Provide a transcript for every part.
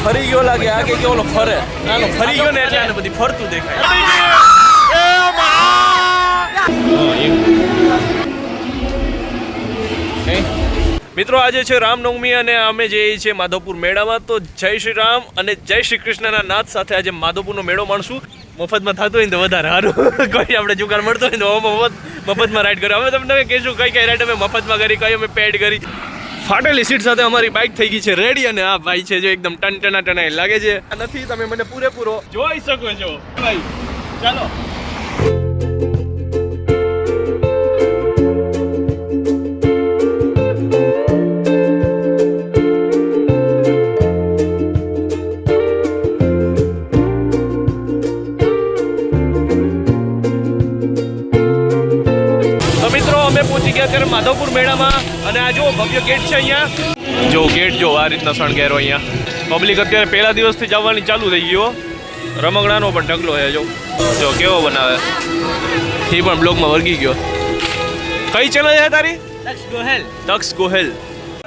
ફરી ગયો લાગે આ કે ઓલો ફરે આનો ફરી ગયો ને એટલે આને બધી ફરતું દેખાય મિત્રો આજે છે રામનવમી અને અમે જઈએ છીએ માધવપુર મેળામાં તો જય શ્રી રામ અને જય શ્રી કૃષ્ણના નાદ સાથે આજે માધવપુરનો મેળો માણશું મફતમાં થતો હોય ને તો વધારે સારું કોઈ આપણે જુગાર મળતો હોય તો મફતમાં રાઈડ કર્યો અમે તમને કહીશું કઈ રાઈડ અમે મફતમાં કરી કઈ અમે પેડ કરી ફાટેલી સીટ સાથે અમારી બાઇક થઈ ગઈ છે રેડી અને આ ભાઈ છે જો એકદમ ટનાઈ લાગે છે નથી તમે મને પૂરેપૂરો જોઈ શકો છો ભાઈ ચાલો પહોંચી ગયા અત્યારે માધવપુર મેળામાં અને આ જો ભવ્ય ગેટ છે અહીંયા જો ગેટ જો આ રીતના શણગારો અહીંયા પબ્લિક અત્યારે પહેલા દિવસથી જવાની ચાલુ થઈ ગયો રમકડાનો પણ ઢગલો છે જો કેવો બનાવે એ પણ બ્લોગમાં વળગી ગયો કઈ ચેનલ છે તારી તક્ષ ગોહેલ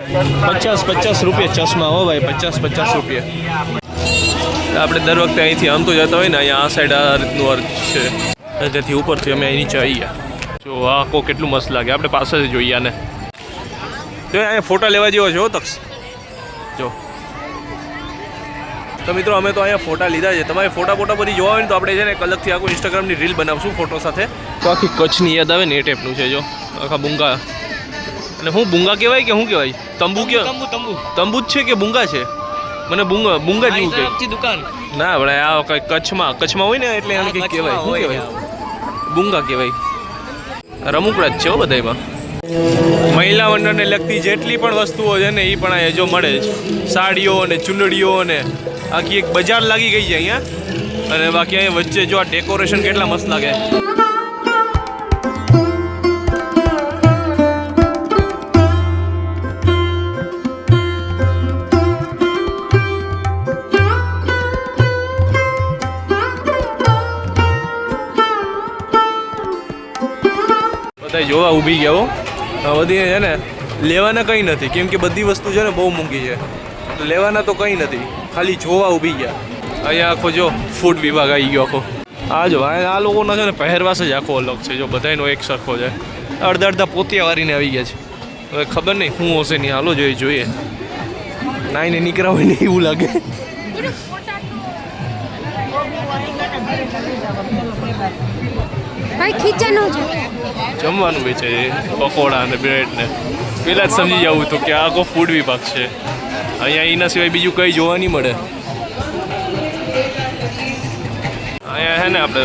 50 રૂપિયા ચશ્મા હો ભાઈ 50 રૂપિયા આપણે દર વખતે અહીંથી આમ તો જતા હોય ને અહીંયા આ સાઈડ આ રીતનું વર્ક છે ત્યાંથી ઉપરથી અમે અહીં નીચે આવી ગયા જો આખો કેટલું મસ્ત લાગે આપણે પાસેથી જોઈએ આને જો અહીંયા ફોટા લેવા જેવો છે તક્ષ જો તો મિત્રો અમે તો અહીંયા ફોટા લીધા છે તમારે ફોટા બધી જોવા હોય ને તો આપણે છે ને એક અલગથી આખું ઇન્સ્ટાગ્રામની રીલ બનાવશું ફોટો સાથે તો આખી કચ્છની યાદ આવે ને એ ટાઈપનું છે જો આખા બુંગા અને હું બુંગા કહેવાય કે શું કહેવાય તંબુ કે તંબુ જ છે કે બુંગા છે મને બુંગા જેવું કે દુકાન ના આપણે આ કંઈક કચ્છમાં હોય ને એટલે એને કંઈક કહેવાય શું કહેવાય બુંગા કહેવાય રમુકડા જ છે બધામાં મહિલા મંડળને લગતી જેટલી પણ વસ્તુઓ છે ને એ પણ અહીંયા જો મળે છે સાડીઓ અને ચુંદડીઓ અને આખી એક બજાર લાગી ગઈ છે અહીંયા અને બાકી અહીંયા વચ્ચે જો આ ડેકોરેશન કેટલા મસ્ત લાગે બધા જોવા ઊભી ગયા બધી છે ને લેવાના કંઈ નથી કેમ કે બધી વસ્તુ છે ને બહુ મોંઘી છે લેવાના તો કંઈ નથી ખાલી જોવા ઊભી ગયા અહીંયા આખો જો ફૂડ વિભાગ આવી ગયો આખો આ જો આ લોકોનો છે ને પહેરવાસ જ આખો અલગ છે જો બધાનો એક સરખો છે અડધા પોતિયા વારીને આવી ગયા છે હવે ખબર નહીં શું હશે નહીં હાલો જોઈએ નાઈને નીકળ્યા હોય ને એવું લાગે જમવાનું વેચે પકોડા ને બ્રેડ ને પેલા જ સમજી જવું તો કે આખો ફૂડ વિભાગ છે અહીંયા એના સિવાય બીજું કંઈ જોવા નહીં મળે અહીંયા છે ને આપણે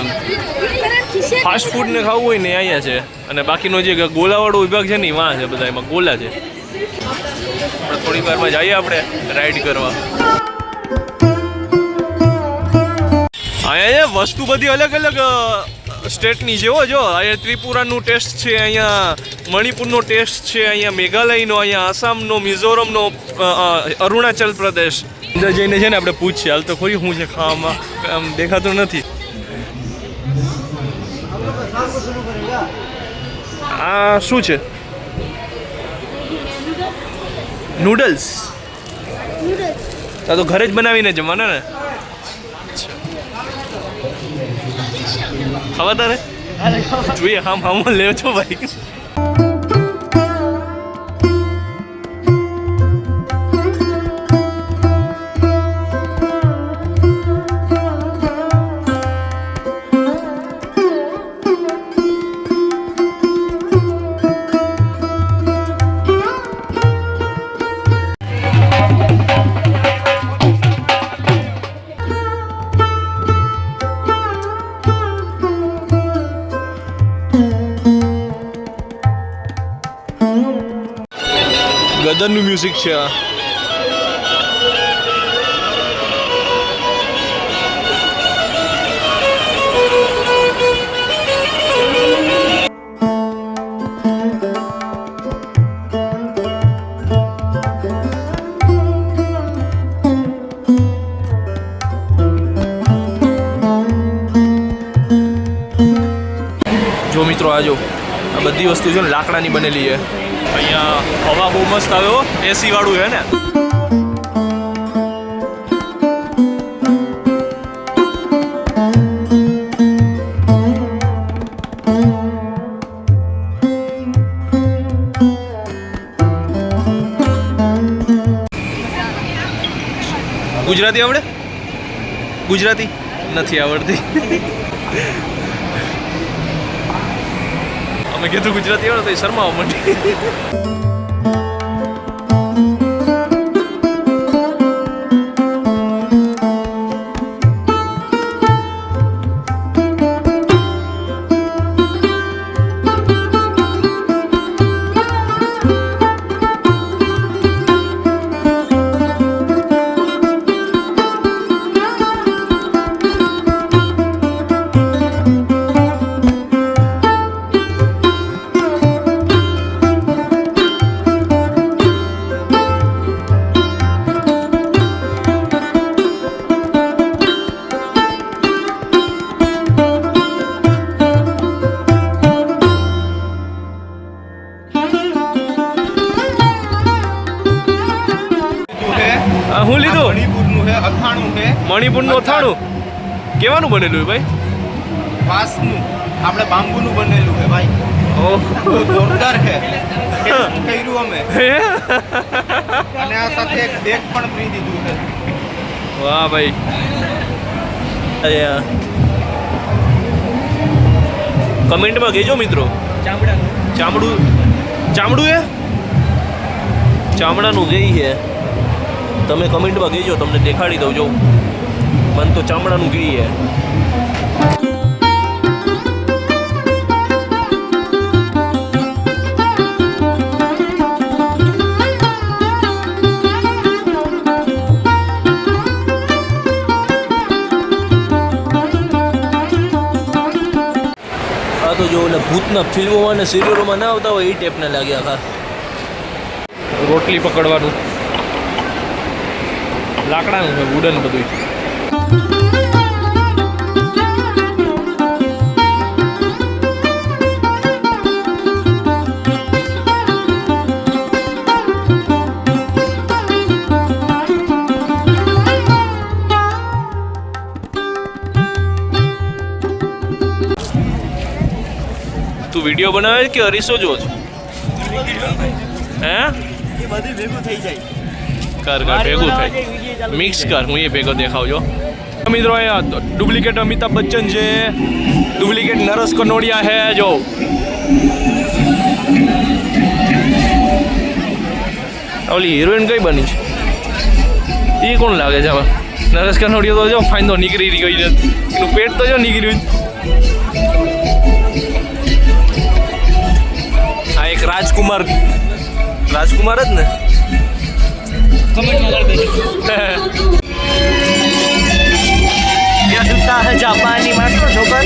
ફાસ્ટ ફૂડ ને ખાવું હોય ને અહીંયા છે અને બાકીનો જે ગોલાવાળો વિભાગ છે ને વાં છે બધા એમાં ગોલા છે આપણે થોડી વારમાં જઈએ આપણે રાઈડ કરવા અહીંયા વસ્તુ બધી અલગ સ્ટેટની જેવો જો અહીંયા ત્રિપુરાનું ટેસ્ટ છે અહીંયા મણિપુરનો ટેસ્ટ છે અહીંયા મેઘાલયનો અહીંયા આસામનો મિઝોરમનો અરુણાચલ પ્રદેશ અંદર જઈને છે ને આપણે પૂછીએ હાલ તો ખોરી શું છે ખાવામાં આમ દેખાતું નથી આ શું છે નૂડલ્સ આ તો ઘરે જ બનાવીને જમવાના ને ખબર તારે જોઈએ હામ લેવો છો ભાઈ ગદરનું મ્યુઝિક છે આ જો મિત્રો આ જો આ બધી વસ્તુ છે ને લાકડાની બનેલી છે અહીંયા હવા બહુ મસ્ત આવ્યો એસી વાળું છે ને ગુજરાતી આવડે? ગુજરાતી નથી આવડતી. અમે કીધું ગુજરાતી આવડે તો એ શરમાવા માંડી. હું લીધું મણિપુરનું છે, અથાણું છે. મણિપુરનું અથાણું કેવાનું બનેલું ભાઈ? વાંસનું, આપણે બાંબુનું બનેલું છે ભાઈ. ઓહ બહુ જોરદાર છે. ટેસ્ટ કર્યું અમે. અને આ સાથે એક બેગ પણ ફ્રી દીધું છે. વાહ ભાઈ. કમેન્ટમાં કહેજો મિત્રો. ચામડું ચામડું એ ચામડાનું ગઈ છે. તમે કમેન્ટમાં કહેજો, તમને દેખાડી દઉં. જો મને તો ચામડાનું ઘી છે. આ તો જો ઓલા ભૂતના ફિલ્મોમાં અને સિરિયલોમાં ના આવતા હોય એ ટાઈપના લાગ્યા આખા. રોટલી પકડવાનું લાકડાનું છે, વુડન બધું. તું વિડીયો બનાવે કે અરીસો જો છો? હે એ બધું ભેગું થઈ જાય. કર ભેગું થાય, મિક્સ કર. હું એ ભેગો દેખાવજો. મિત્રો અહીંયા ડુપ્લિકેટ અમિતાભ બચ્ચન છે, ડુપ્લિકેટ નરેશ કનોડિયા છે. જો ઓલી હિરોઈન કઈ બની છે એ કોણ લાગે છે? આમાં નરેશ કનોડિયા તો જો ફાઇન તો નીકળી ગઈ છે, એનું પેટ તો જો નીકળ્યું. આ એક રાજકુમાર જ ને. क्या जूता है जापानी मास्टर छोकर.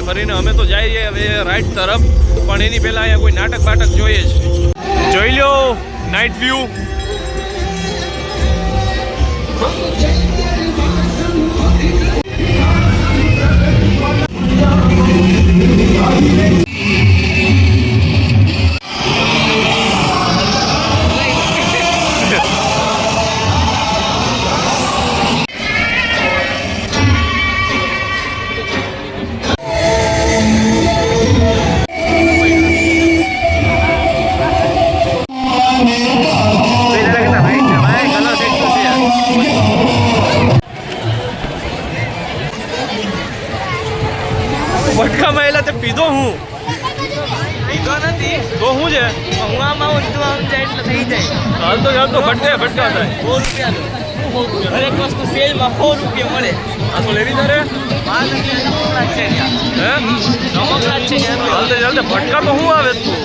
ફરીને અમે તો જઈએ હવે રાઈટ તરફ, પણ એની પહેલા અહીંયા કોઈ નાટક બાટક જોઈએ જ. જોઈ લો નાઇટ વ્યૂ. શું છે? હું આમ આવું તું આમ જાય એટલે થઈ જાય. હાલતો ભટકા થાય. 100 રૂપિયાનો દરેક વસ્તુ સેલમાં 100 રૂપિયા મળે. આ તો લેવી તારે માલ રમકડા જ છે ત્યાં. હે રમકડા જ છે ત્યાં. ચાલતે ભટકા તો શું આવે તું?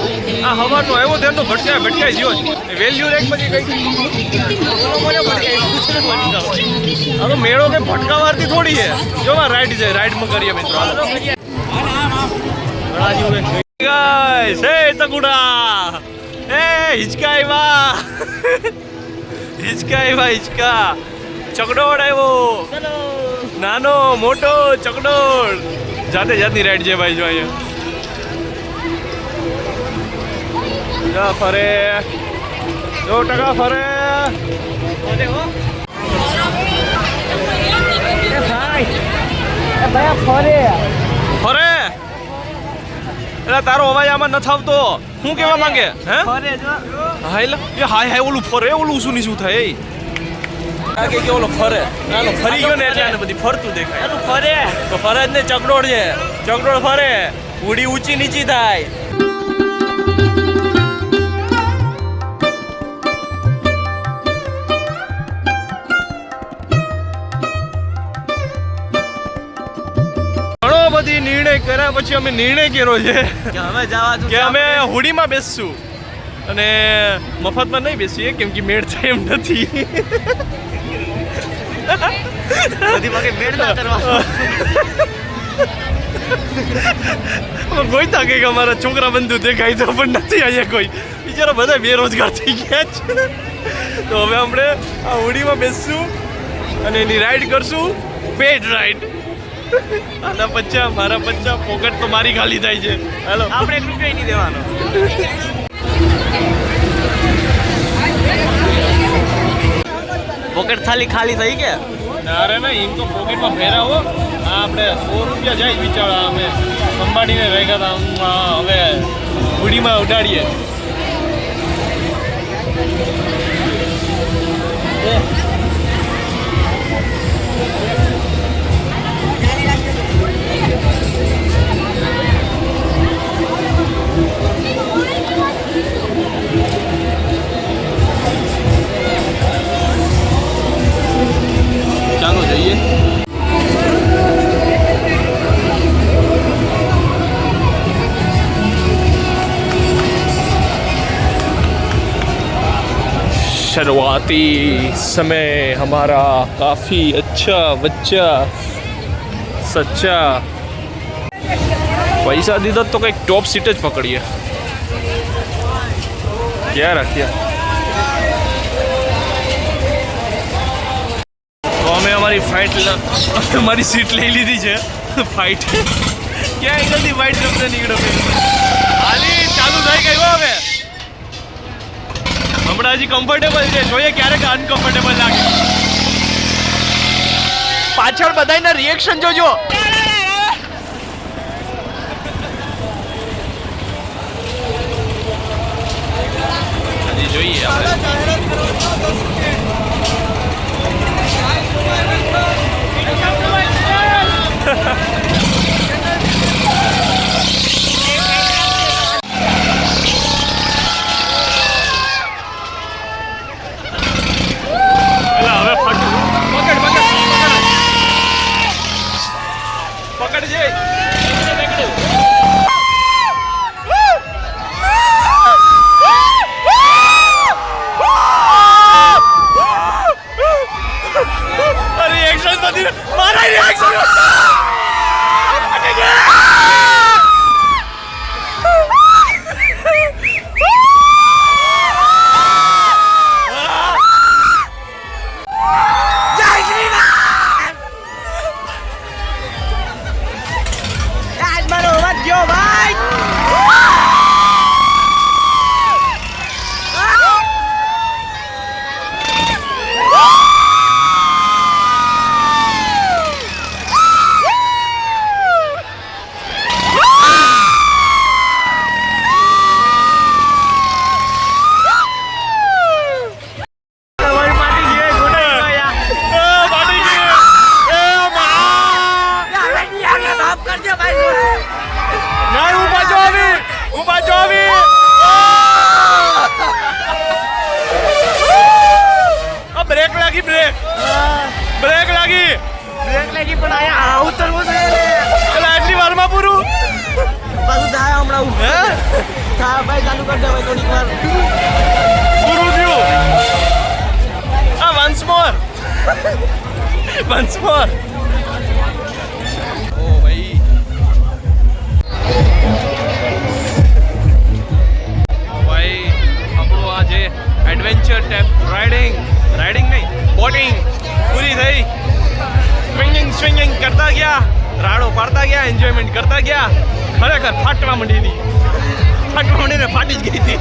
આ હવાનો આવ્યો તેનો ભટકાઈ ગયો વેલ્યુ રેક પછી કઈ આ તો મેળો કે ભટકાવારથી થોડી છે. જો રાઈડ છે, રાઈડમાં કરીએ મિત્રો. ગાઈસ હે તકુડા એ હિચકા ચકડોળ આવ્યો. નાનો મોટો ચકડોળ જાતની રાઈડ છે ભાઈ. જો અહીંયા ફરે 100% ફરે. ફરે એટલે તારો અવાજ આમાં નથી આવતો. શું કહેવા માંગે? હે હાય ઓલું ફરે, ઓલું શું ની શું થાય? કે ઓલો ફરે ફરી ગયો ને એટલે બધી ફરતું દેખાય. ફરે તો ફરે જ ને ચકડોળ છે. ચકડોળ ફરે, ઉડી ઊંચી નીચી થાય. બધી નિર્ણય કર્યા પછી અમે નિર્ણય કર્યો છે કે અમે હુડીમાં બેસશું અને મફતમાં નહીં બેસીએ કેમ કે મેળ થાય એમ નથી. ગોઈતા કંઈક અમારા છોકરા બંધુ દેખાય તો પણ નથી અહીંયા કોઈ. બિચારા બધા બેરોજગાર થઈ ગયા છે. તો હવે આપણે આ હુડીમાં બેસશું અને એની રાઈડ કરશું. Paid ride. આના 50 મારા 50 પોકેટ તો મારી ખાલી થાય છે. હાલો આપણે 1 રૂપિયા નહીં દેવાનો. પોકેટ ખાલી થઈ કે? અરે ના એમ તો પોકેટમાં ફેરાવો. આ આપણે 100 રૂપિયા જાય બિચારા અમે સંભાળીને રહ્યા હતા. હવે હુડીમાં ઉડાડીએ. ચાલો જઈએ. शुरुआती समय हमारा काफ़ी अच्छा बच्चा सच्चा. પૈસા દીધા તો કંઈક ટોપ સીટ જ પકડીએ. ક્યાં રાખ્યા? તો અમે અમારી સીટ લઈ લીધી છે. ફાઇટ ક્યાં એંગલથી ફાઇટ રમતા નીકળો. હાલી ચાલુ થઈ ગઈ હવે. હમણાં હજી કમ્ફર્ટેબલ છે. જોઈએ ક્યારેક અનકમ્ફર્ટેબલ લાગે. પાછળ બધાના રિએક્શન જોજો. હજી જોઈએ કરી દેવાય થોડીક વાર. પૂરું થયું. વન્સ મોર. વન્સ મોર. ઓ ભાઈ આપણું આ જે એડવેન્ચર ટેપ રાઇડિંગ નહીં બોટિંગ પૂરી થઈ. સ્વિંગિંગ કરતા ગયા, રાડો પાડતા ગયા, એન્જોયમેન્ટ કરતા ગયા. ખરેખર ફાટવા માંડીને ફાટી જ ગઈ હતી.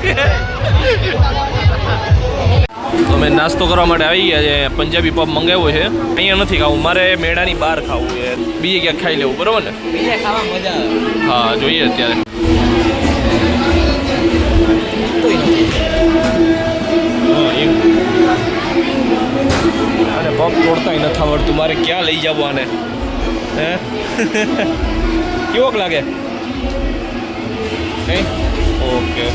તો મેં નાસ્તો કરવા માટે આવી ગયા છે. પંજાબી પબ મંગાવ્યો છે. અહીંયા નથી ખાવું, મારે મેળાની બહાર ખાવું છે. બીજે ક્યાંક ખાઈ લેવું, બરોબર ને? બીજે ખાવા મજા આવે. હા, જોઈએ અત્યારે. આને પગ તોડતાય નથી આવડતું. મારે ક્યાં લઈ જવું આને? હે કેવોક લાગે? નહીં? ઓકે.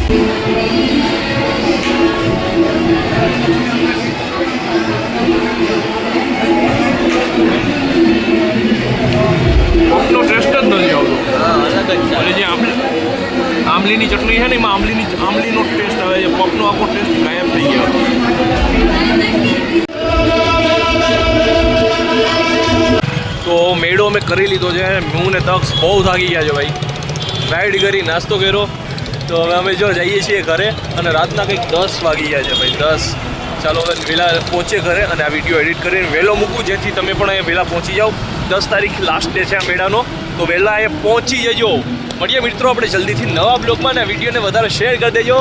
પગનો ટેસ્ટ જ નથી આવતો. હા, અલગ જ છે. અને જે આંબલીની ચટણી છે ને એમાં આંબલીનો ટેસ્ટ આવે છે. પગનો આખો ટેસ્ટ ગાયબ થઈ ગયો. તો મેળો અમે કરી લીધો છે. હું ને તક્ષ બહુ થાકી ગયા છે ભાઈ. રાઈડ કરી, નાસ્તો કર્યો. તો હવે અમે જો જઈએ છીએ ઘરે અને રાતના કંઈક 10 વાગી ગયા છે ભાઈ. 10. ચાલો હવે વહેલા પહોંચે ઘરે અને આ વિડીયો એડિટ કરીને વહેલો મૂકું, જેથી તમે પણ અહીંયા વહેલા પહોંચી જાઓ. 10 તારીખ લાસ્ટ ડે છે આ મેળાનો, તો વહેલા અહીંયા પહોંચી જજો. મળીએ મિત્રો આપણે જલ્દીથી નવા બ્લોગમાં. ને વિડીયોને વધારે શેર કરી દેજો.